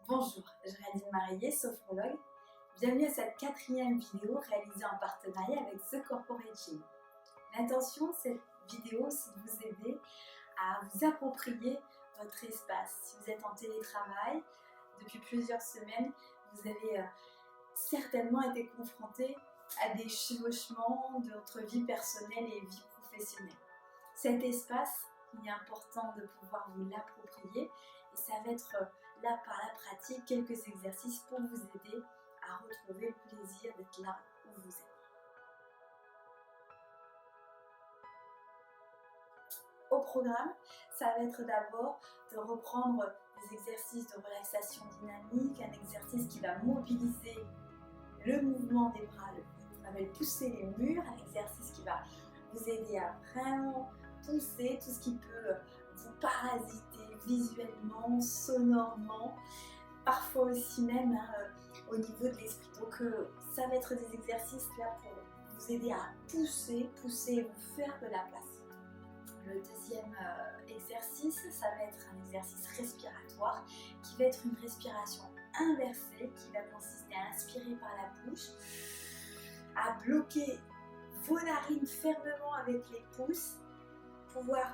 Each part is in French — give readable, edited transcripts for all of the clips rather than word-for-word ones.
Bonjour, je Radine Marillier, sophrologue. Bienvenue à cette 4e vidéo réalisée en partenariat avec The Corporate Gym. L'intention de cette vidéo, c'est de vous aider à vous approprier votre espace. Si vous êtes en télétravail depuis plusieurs semaines, vous avez certainement été confronté à des chevauchements de votre vie personnelle et vie professionnelle. Cet espace, il est important de pouvoir vous l'approprier et ça va être là par la pratique quelques exercices pour vous aider à retrouver le plaisir d'être là où vous êtes. Au programme, ça va être d'abord de reprendre des exercices de relaxation dynamique, un exercice qui va mobiliser le mouvement des bras, on va pousser les murs, un exercice qui va vous aider à vraiment pousser tout ce qui peut vous parasiter visuellement, sonorement, parfois aussi même au niveau de l'esprit. Donc ça va être des exercices là pour vous aider à pousser et vous faire de la place. Le deuxième exercice, ça va être un exercice respiratoire qui va être une respiration inversée qui va consister à inspirer par la bouche, à bloquer vos narines fermement avec les pouces, pouvoir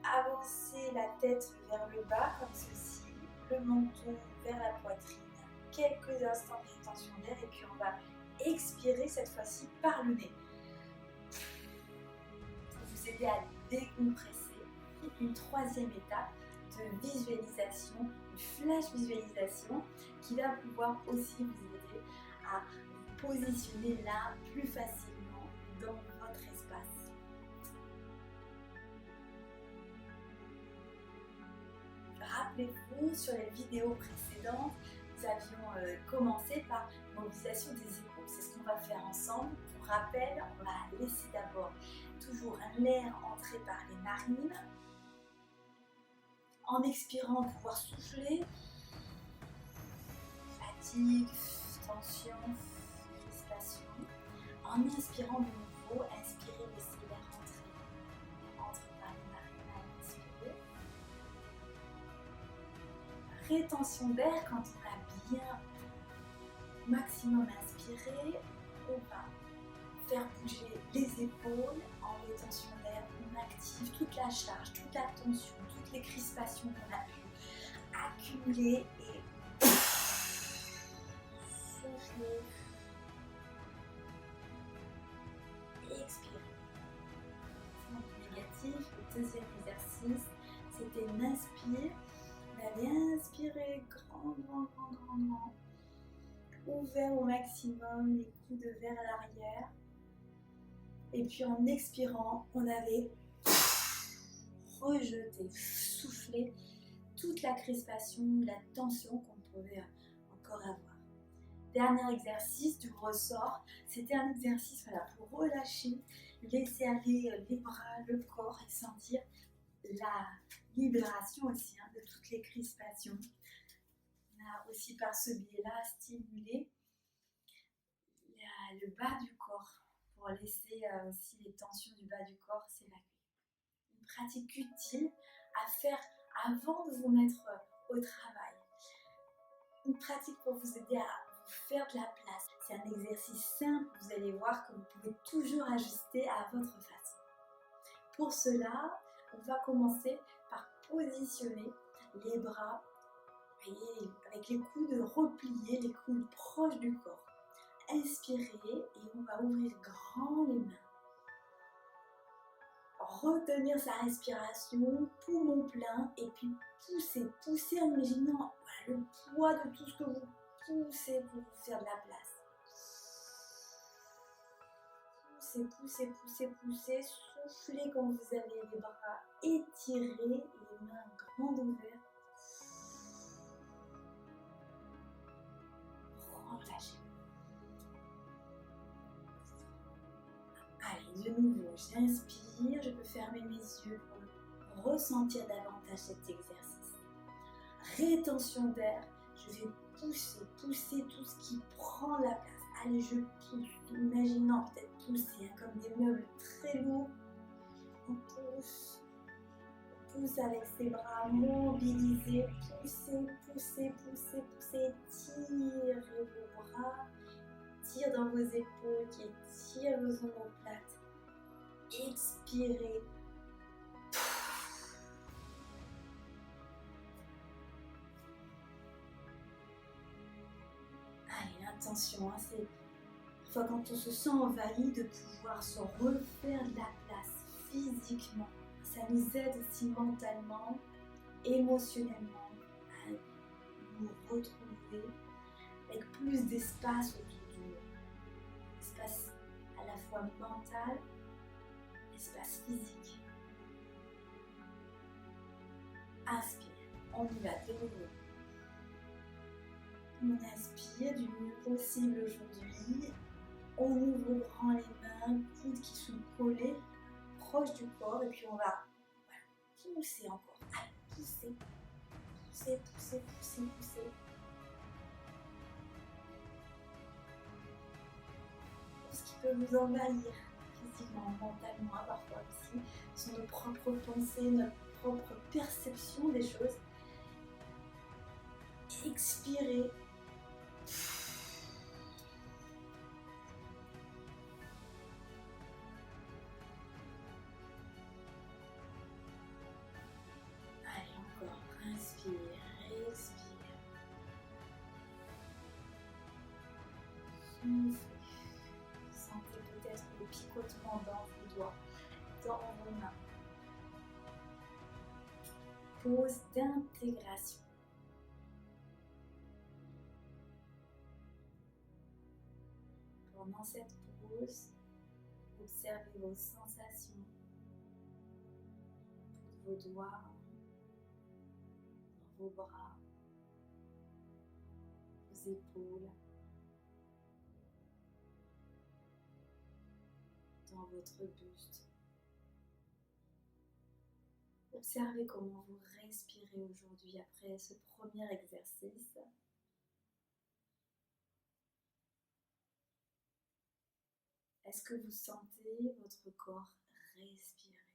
avancer la tête vers le bas comme ceci, le menton vers la poitrine, quelques instants de rétention d'air et puis on va expirer cette fois-ci par le nez. Pour vous aider à décompresser. Une troisième étape de visualisation, une flash visualisation qui va pouvoir aussi vous aider à vous positionner là plus facilement dans votre espace. Rappelez-vous, sur les vidéos précédentes, nous avions commencé par mobilisation des épaules. C'est ce qu'on va faire ensemble. Pour rappel, on va laisser d'abord toujours l'air entrer par les narines. En expirant, pouvoir souffler. Fatigue, tension, crispation. En inspirant de nouveau, inspirez, laissez l'air entrer. Entre par les narines, inspirez. Rétention d'air, quand on a bien maximum inspiré, on va faire bouger les épaules. En rétention d'air, on active toute la charge, toute la tension, toutes les crispations qu'on a pu accumuler et souffler et expirer. Négatif, le deuxième exercice, c'était une inspire. On avait inspiré grand, ouvert au maximum, les coudes vers l'arrière. Et puis en expirant, on avait rejeté, soufflé toute la crispation, la tension qu'on pouvait encore avoir. Dernier exercice du ressort, c'était un exercice pour relâcher, laisser aller les bras, le corps et sentir la libération aussi de toutes les crispations. On a aussi par ce biais-là stimulé le bas du corps pour laisser aussi les tensions du bas du corps s'évacuer. Une pratique utile à faire avant de vous mettre au travail. Une pratique pour vous aider à vous faire de la place. C'est un exercice simple, vous allez voir que vous pouvez toujours ajuster à votre façon. Pour cela, on va commencer par positionner les bras, voyez, avec les coudes repliés, les coudes proches du corps. Inspirez et on va ouvrir grand les mains. Retenir sa respiration, poumon plein et puis pousser en imaginant le poids de tout ce que vous poussez pour vous faire de la place. Poussez, soufflez quand vous avez les bras étirés et les mains grandes ouvertes. Relâchez. Allez, de nouveau, j'inspire, je peux fermer mes yeux pour ressentir davantage cet exercice. Rétention d'air, je vais pousser tout ce qui prend la place. Allez, je pousse, imaginant peut-être pousser comme des meubles très lourds. On pousse, pousse avec ses bras mobilisés, poussez, poussez, poussez, poussez, tirez vos bras, tire dans vos épaules, qui étirent vos omoplates. Expirez. Allez, l'intention, c'est parfois quand on se sent envahi de pouvoir se refaire de la place physiquement. Ça nous aide aussi mentalement, émotionnellement à nous retrouver avec plus d'espace autour de nous. Espace à la fois mental, espace physique. Inspire, on y va de nouveau. On inspire du mieux possible aujourd'hui. On ouvre grand les mains, coudes qui sont collés, proches du corps, et puis on va pousser encore. Allez, pousser, pousser, pousser, pousser, pousser. Tout ce qui peut vous envahir physiquement, mentalement, parfois aussi, sont nos propres pensées, notre propre perception des choses. Expirez. Allez, encore. Inspire, expire. Soufflez. Sentez peut-être le picotement dans vos doigts, dans vos mains. Pause d'intégration. Pendant cette pause, observez vos sensations, vos doigts, dans vos bras, vos épaules, dans votre buste. Observez comment vous respirez aujourd'hui après ce premier exercice. Est-ce que vous sentez votre corps respirer?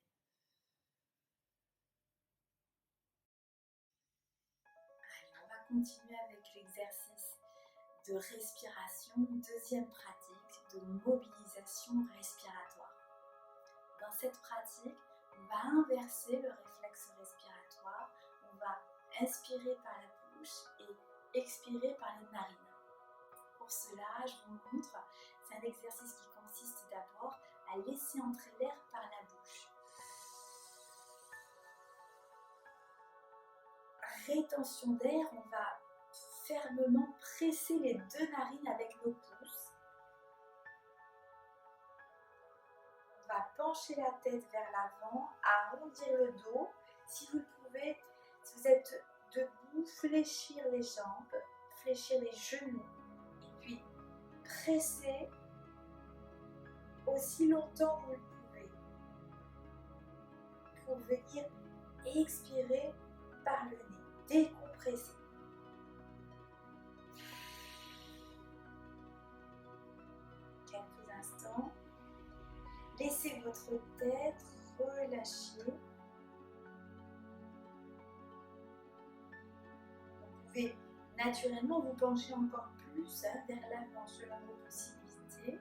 Allez, on va continuer avec l'exercice de respiration, deuxième pratique de mobilisation respiratoire. Dans cette pratique, on va inverser le réflexe respiratoire, on va inspirer par la bouche et expirer par les narines. Pour cela, je vous montre, c'est un exercice qui consiste d'abord à laisser entrer l'air par la bouche. Rétention d'air, on va fermement presser les deux narines avec nos pouces. On va pencher la tête vers l'avant, arrondir le dos. Si vous le pouvez, si vous êtes debout, fléchir les jambes, fléchir les genoux. Et puis, presser aussi longtemps que vous le pouvez. Pour venir expirer par le nez, décompresser. Quelques instants. Laissez votre tête relâcher. Vous pouvez naturellement vous pencher encore plus vers l'avant selon vos possibilités.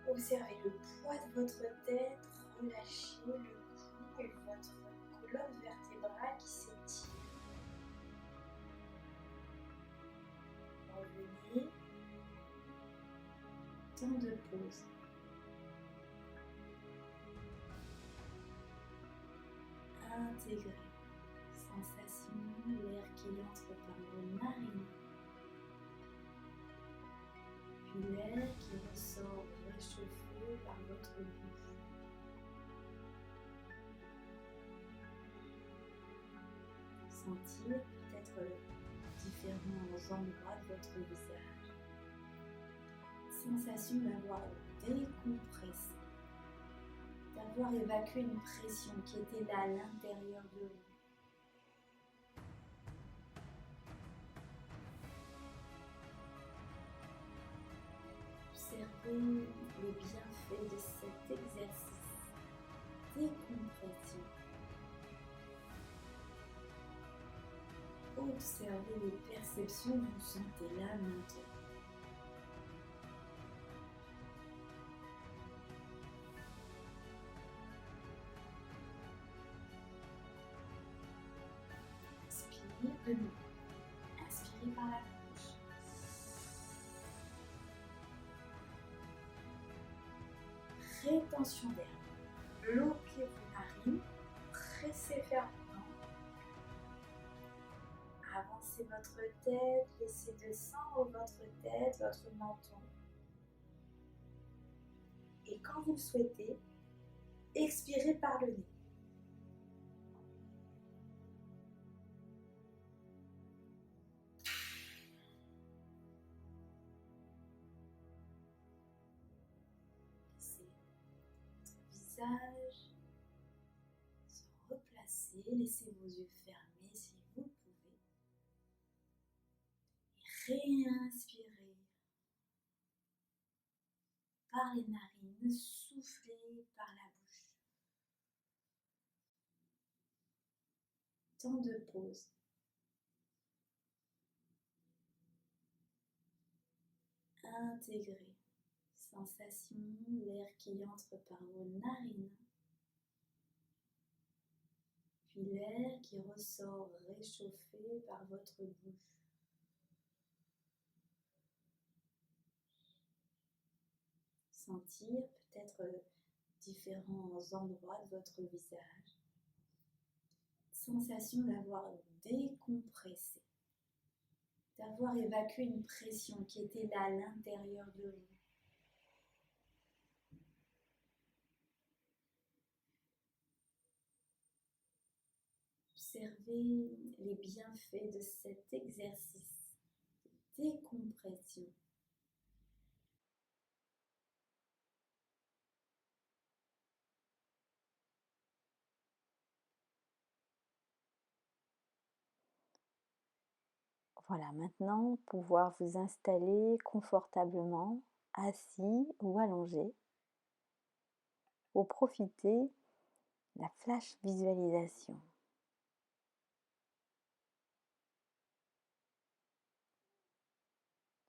Observez le poids de votre tête, relâchez le cou et votre colonne vertébrale qui s'étire. Revenez. Temps de pause. Intégrez. Sensation, l'air qui entre par vos narines. Puis l'air qui ressort réchauffé par votre bouche. Sentir peut-être différents endroits de votre visage. Sensation d'avoir décompressé, d'avoir évacué une pression qui était là à l'intérieur de vous. Observez les bienfaits de cet exercice. Décompressez. observez les perceptions que vous sentez là maintenant. Inspirez de nouveau. Inspirez par la bouche. Rétention d'air. Bloquez vos narines. Pressez fermement. Avancez votre tête. Laissez descendre votre tête, votre menton. Et quand vous le souhaitez, expirez par le nez. Laissez votre visage se replacer. Laissez vos yeux fermés si vous le pouvez. Et réinspirez par les narines, soufflez par la bouche. Temps de pause. Intégrez sensation, l'air qui entre par vos narines, puis l'air qui ressort réchauffé par votre bouche. Sentir peut-être différents endroits de votre visage. Sensation d'avoir décompressé, d'avoir évacué une pression qui était là à l'intérieur de vous. Observez les bienfaits de cet exercice de décompression. Voilà, maintenant pouvoir vous installer confortablement, assis ou allongé, pour profiter de la flash visualisation.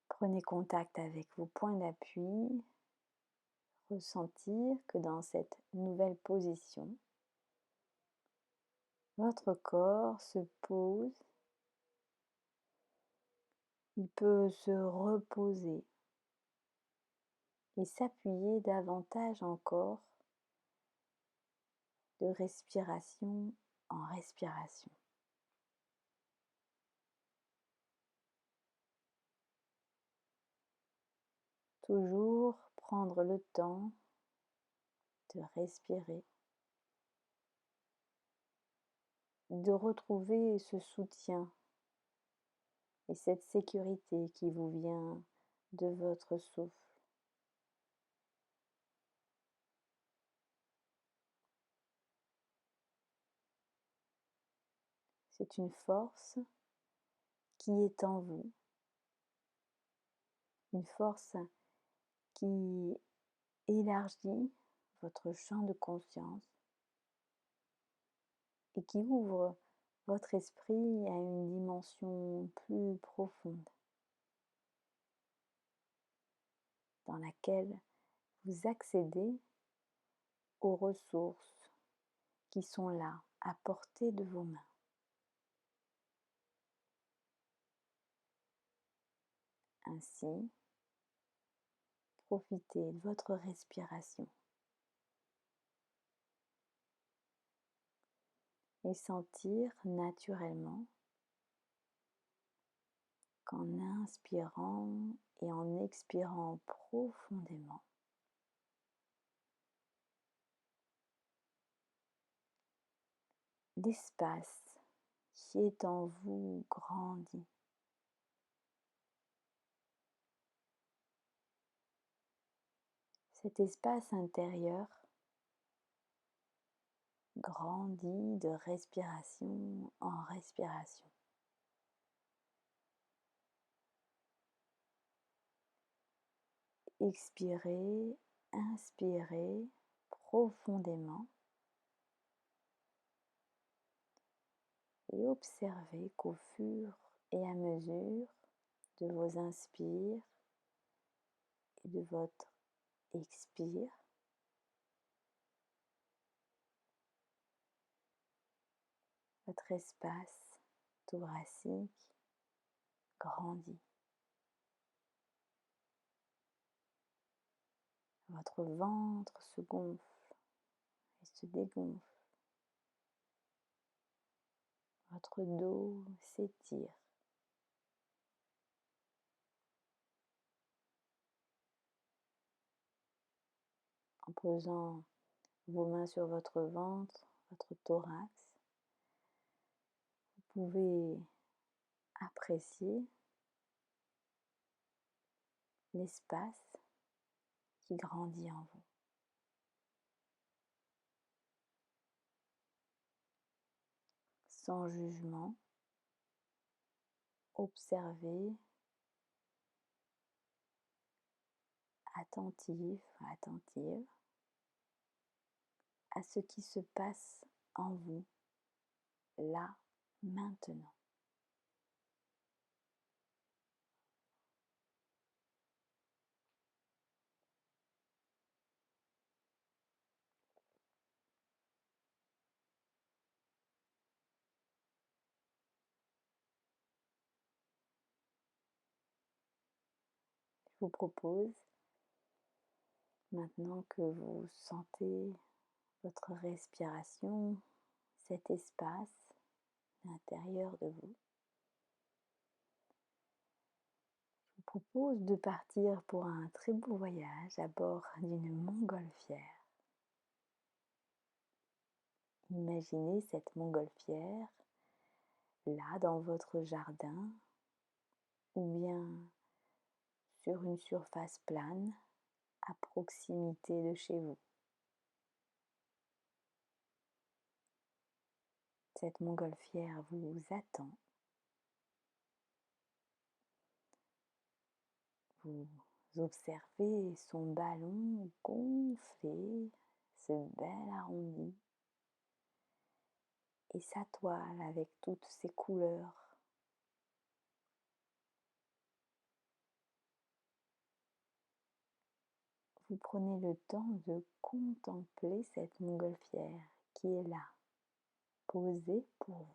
Prenez contact avec vos points d'appui, ressentir que dans cette nouvelle position, votre corps se pose, il peut se reposer et s'appuyer davantage encore de respiration en respiration. Toujours prendre le temps de respirer, de retrouver ce soutien et cette sécurité qui vous vient de votre souffle. C'est une force qui est en vous, une force qui élargit votre champ de conscience et qui ouvre votre esprit à une dimension plus profonde dans laquelle vous accédez aux ressources qui sont là, à portée de vos mains. Ainsi, profitez de votre respiration et sentir naturellement qu'en inspirant et en expirant profondément, l'espace qui est en vous grandit. Cet espace intérieur grandit de respiration en respiration. Expirez, inspirez profondément et observez qu'au fur et à mesure de vos inspires et de votre expire, votre espace thoracique grandit. Votre ventre se gonfle et se dégonfle. Votre dos s'étire. En posant vos mains sur votre ventre, votre thorax, vous pouvez apprécier l'espace qui grandit en vous. Sans jugement, observez, attentif, attentive à ce qui se passe en vous, là, maintenant. Je vous propose, maintenant que vous sentez votre respiration, cet espace à l'intérieur de vous, je vous propose de partir pour un très beau voyage à bord d'une montgolfière. Imaginez cette montgolfière là dans votre jardin ou bien sur une surface plane à proximité de chez vous. Cette montgolfière vous attend. Vous observez son ballon gonflé, ce bel arrondi, et sa toile avec toutes ses couleurs. Vous prenez le temps de contempler cette montgolfière qui est là, posée pour vous.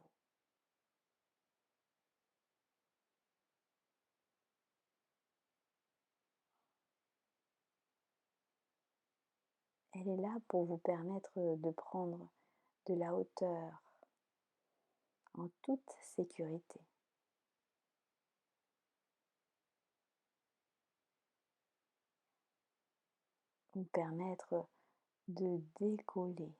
Elle est là pour vous permettre de prendre de la hauteur en toute sécurité. Vous permettre de décoller,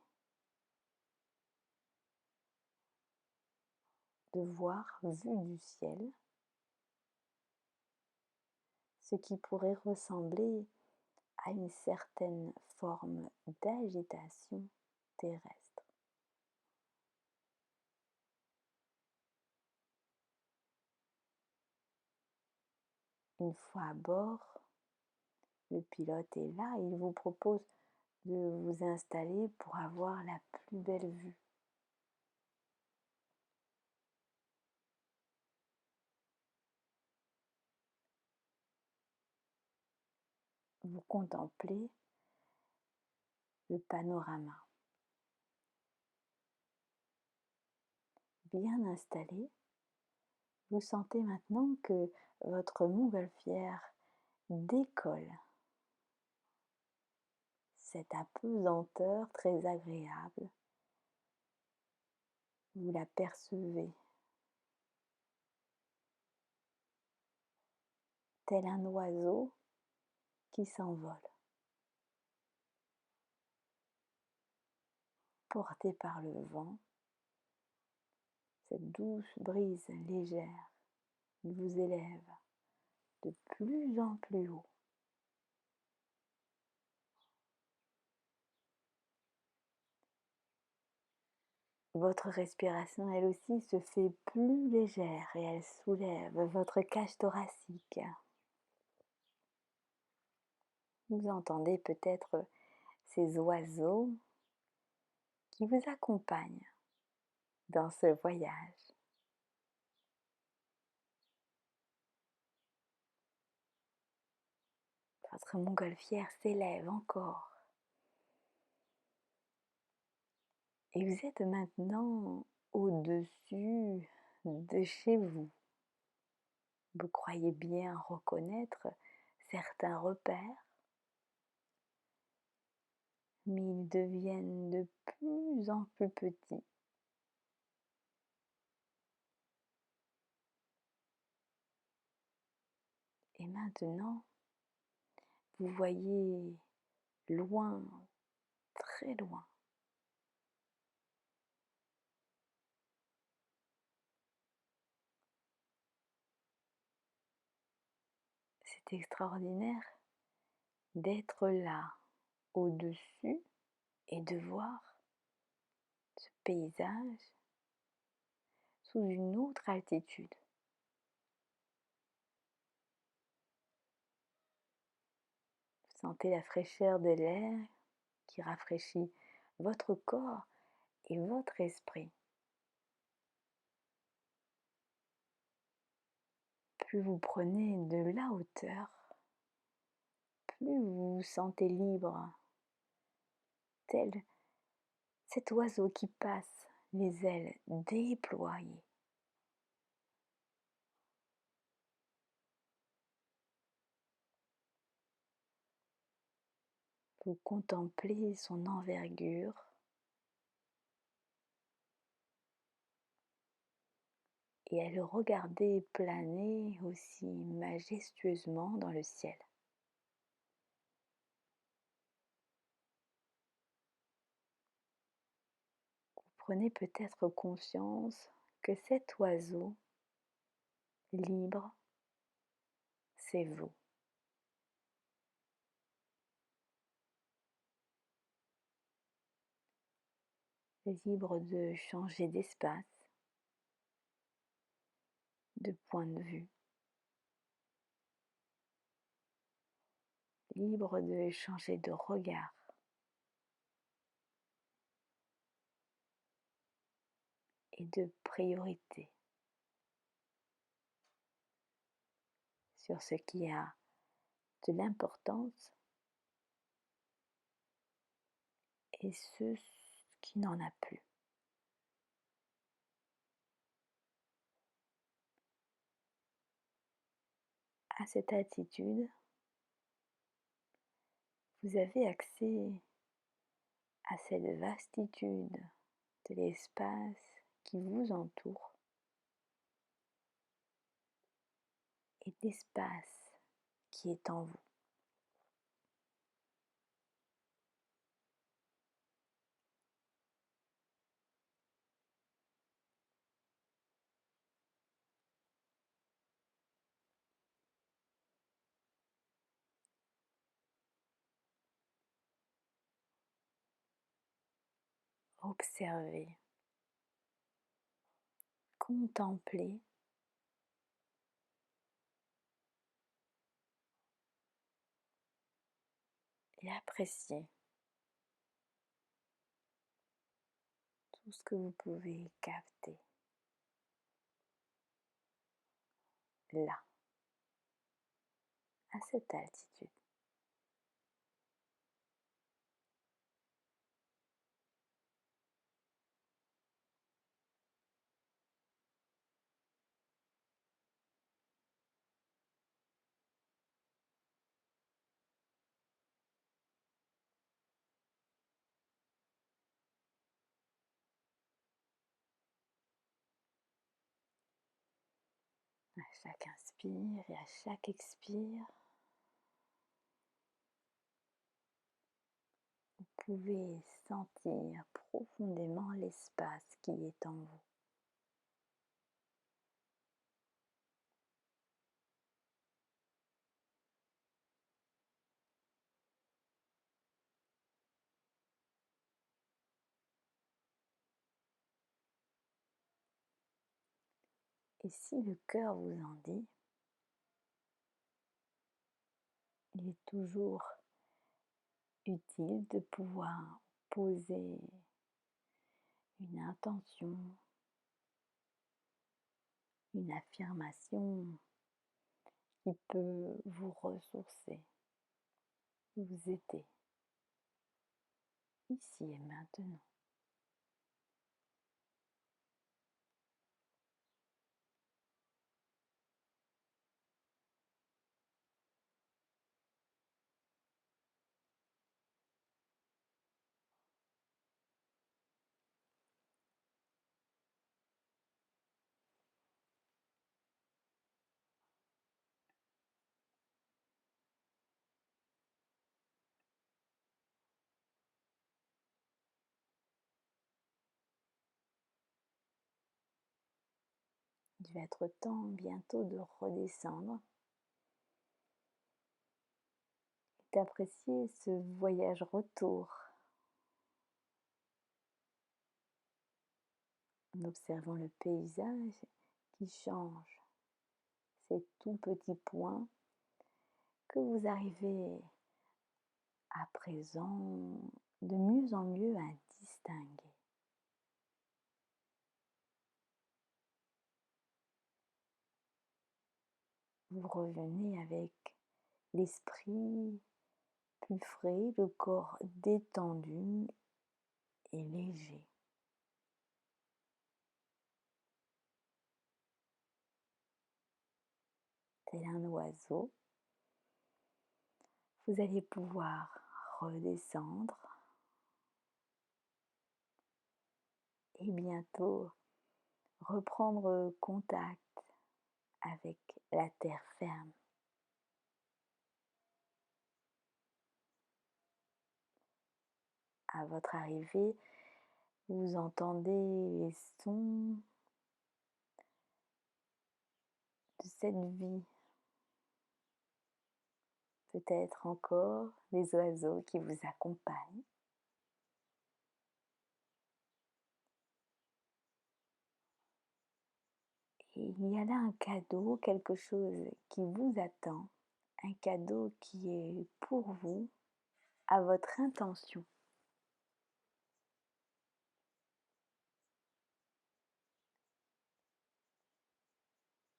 de voir, vu du ciel, ce qui pourrait ressembler à une certaine forme d'agitation terrestre. Une fois à bord, le pilote est là et il vous propose de vous installer pour avoir la plus belle vue. Vous contemplez le panorama. Bien installé, vous sentez maintenant que votre montgolfière décolle. Cette apesanteur très agréable, vous la percevez tel un oiseau qui s'envole, porté par le vent. Cette douce brise légère vous élève de plus en plus haut. Votre respiration, elle aussi, se fait plus légère et elle soulève votre cage thoracique. Vous entendez peut-être ces oiseaux qui vous accompagnent dans ce voyage. Votre montgolfière s'élève encore. Et vous êtes maintenant au-dessus de chez vous. Vous croyez bien reconnaître certains repères, mais ils deviennent de plus en plus petits. Et maintenant, vous voyez loin, très loin. C'est extraordinaire d'être là, au-dessus, et de voir ce paysage sous une autre altitude. Vous sentez la fraîcheur de l'air qui rafraîchit votre corps et votre esprit. Plus vous prenez de la hauteur, plus vous vous sentez libre, tel cet oiseau qui passe, les ailes déployées. Vous contemplez son envergure et à le regarder planer aussi majestueusement dans le ciel. Vous prenez peut-être conscience que cet oiseau libre, c'est vous. Libre de changer d'espace, de point de vue, libre de changer de regard et de priorité sur ce qui a de l'importance et ce qui n'en a plus. À cette attitude, vous avez accès à cette vastitude de l'espace qui vous entoure et l'espace qui est en vous. Observez, contemplez et appréciez tout ce que vous pouvez capter là, à cette altitude. À chaque inspire et à chaque expire, vous pouvez sentir profondément l'espace qui est en vous. Et si le cœur vous en dit, il est toujours utile de pouvoir poser une intention une affirmation qui peut vous ressourcer, vous aider, ici et maintenant. Il va être temps bientôt de redescendre et d'apprécier ce voyage retour en observant le paysage qui change, ces tout petits points que vous arrivez à présent de mieux en mieux à distinguer. Vous revenez avec l'esprit plus frais, le corps détendu et léger. Tel un oiseau, vous allez pouvoir redescendre et bientôt reprendre contact avec la terre ferme. À votre arrivée, vous entendez les sons de cette vie. Peut-être encore des oiseaux qui vous accompagnent. Et il y a là un cadeau, quelque chose qui vous attend, un cadeau qui est pour vous, à votre intention.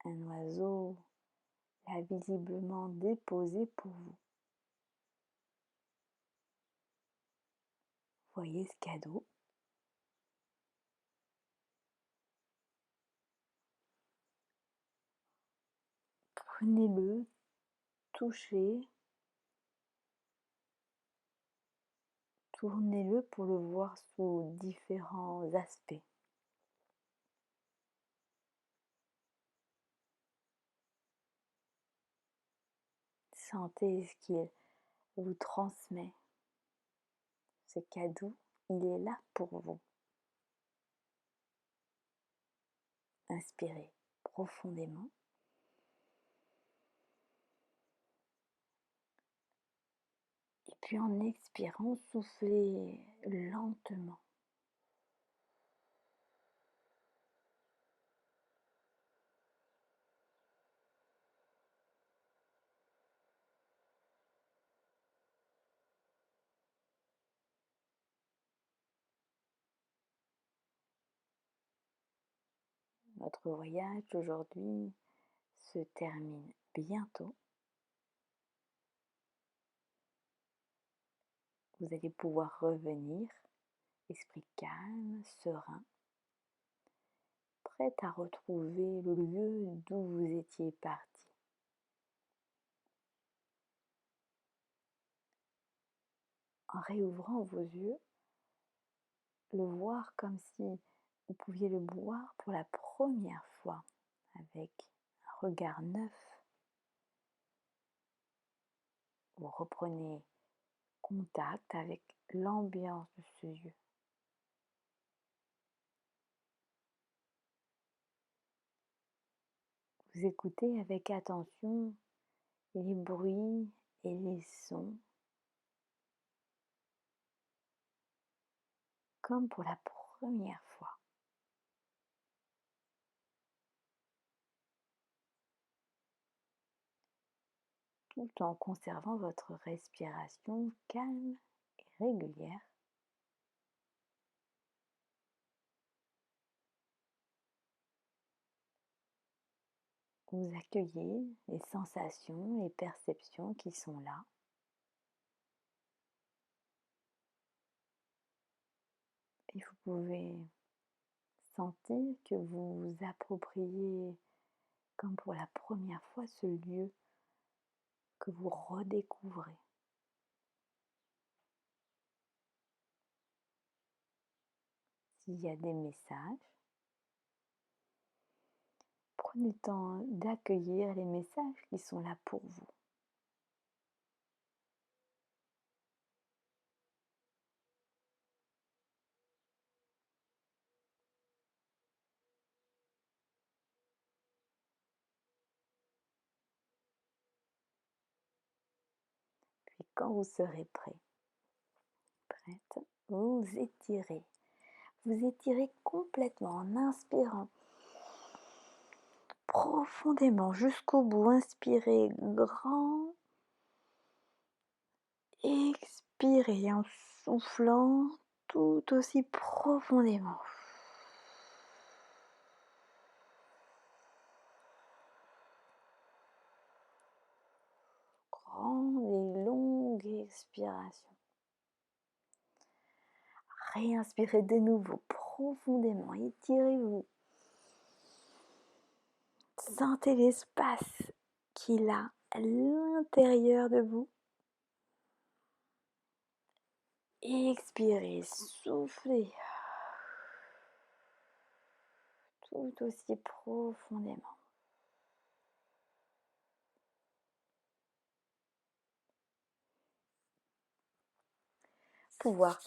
Un oiseau l'a visiblement déposé pour vous. Voyez ce cadeau. Prenez-le, touchez, tournez-le pour le voir sous différents aspects. Sentez ce qu'il vous transmet. Ce cadeau, il est là pour vous. Inspirez profondément. Et puis en expirant, soufflez lentement. Notre voyage d'aujourd'hui se termine bientôt. Vous allez pouvoir revenir, esprit calme, serein, prêt à retrouver le lieu d'où vous étiez parti. En réouvrant vos yeux, le voir comme si vous pouviez le voir pour la première fois, avec un regard neuf. Vous reprenez contact avec l'ambiance de ce lieu. Vous écoutez avec attention les bruits et les sons, comme pour la première fois. Tout en conservant votre respiration calme et régulière. vous accueillez les sensations, les perceptions qui sont là. Et vous pouvez sentir que vous vous appropriez, comme pour la première fois, ce lieu que vous redécouvrez. S'il y a des messages, prenez le temps d'accueillir les messages qui sont là pour vous. Puis quand vous serez prête, vous étirez. Vous étirez complètement en inspirant profondément jusqu'au bout. Inspirez grand. Expirez en soufflant tout aussi profondément. Grande et longue expiration. Réinspirez de nouveau profondément. Étirez-vous. Sentez l'espace qu'il a à l'intérieur de vous. Expirez, soufflez. Tout aussi profondément. Pouvoir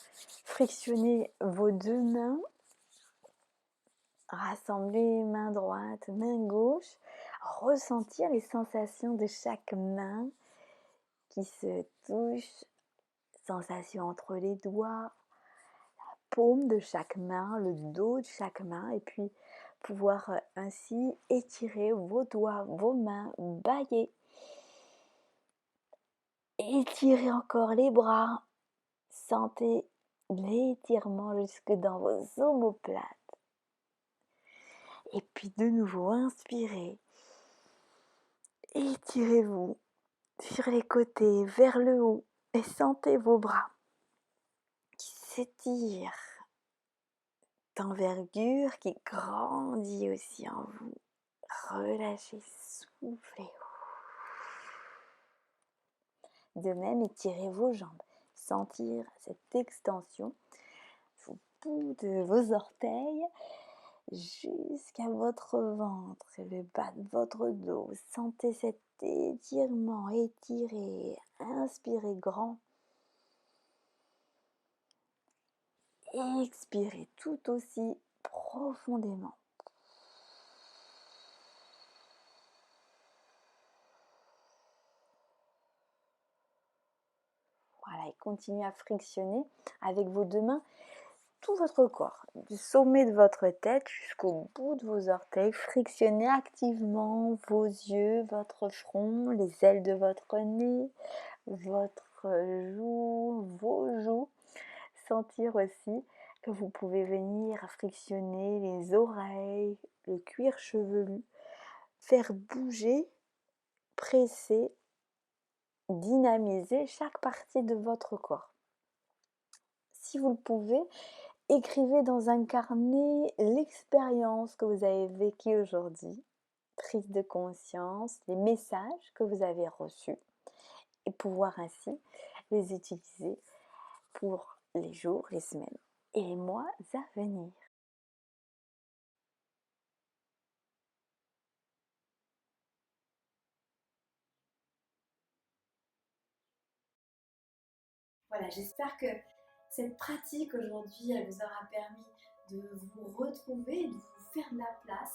frictionner vos deux mains. Rassembler main droite, main gauche. Ressentir les sensations de chaque main qui se touche. Sensations entre les doigts, la paume de chaque main, le dos de chaque main. Et puis pouvoir ainsi étirer vos doigts, vos mains, bâiller. Étirez encore les bras. Sentez l'étirement jusque dans vos omoplates. Et puis de nouveau, inspirez. Étirez-vous sur les côtés, vers le haut. Et sentez vos bras qui s'étirent. D'envergure qui grandit aussi en vous. Relâchez, soufflez. De même, étirez vos jambes. Sentir cette extension au bout de vos orteils jusqu'à votre ventre et le bas de votre dos. Sentez cet étirement, étirez, inspirez grand. Expirez tout aussi profondément. Voilà, et continuez à frictionner avec vos deux mains tout votre corps, du sommet de votre tête jusqu'au bout de vos orteils. Frictionnez activement vos yeux, votre front, les ailes de votre nez, votre joue, vos joues. Sentir aussi que vous pouvez venir frictionner les oreilles, le cuir chevelu, faire bouger, presser, dynamiser chaque partie de votre corps. Si vous le pouvez, écrivez dans un carnet l'expérience que vous avez vécue aujourd'hui, prise de conscience, les messages que vous avez reçus et pouvoir ainsi les utiliser pour les jours, les semaines et les mois à venir. Voilà, j'espère que cette pratique aujourd'hui, elle vous aura permis de vous retrouver, de vous faire de la place,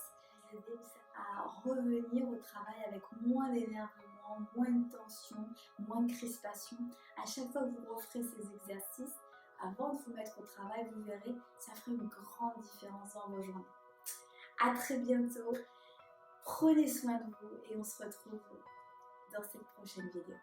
vous aider à revenir au travail avec moins d'énervement, moins de tension, moins de crispation. À chaque fois que vous referez ces exercices, avant de vous mettre au travail, vous verrez, ça fera une grande différence dans vos journées. À très bientôt, prenez soin de vous et on se retrouve dans cette prochaine vidéo.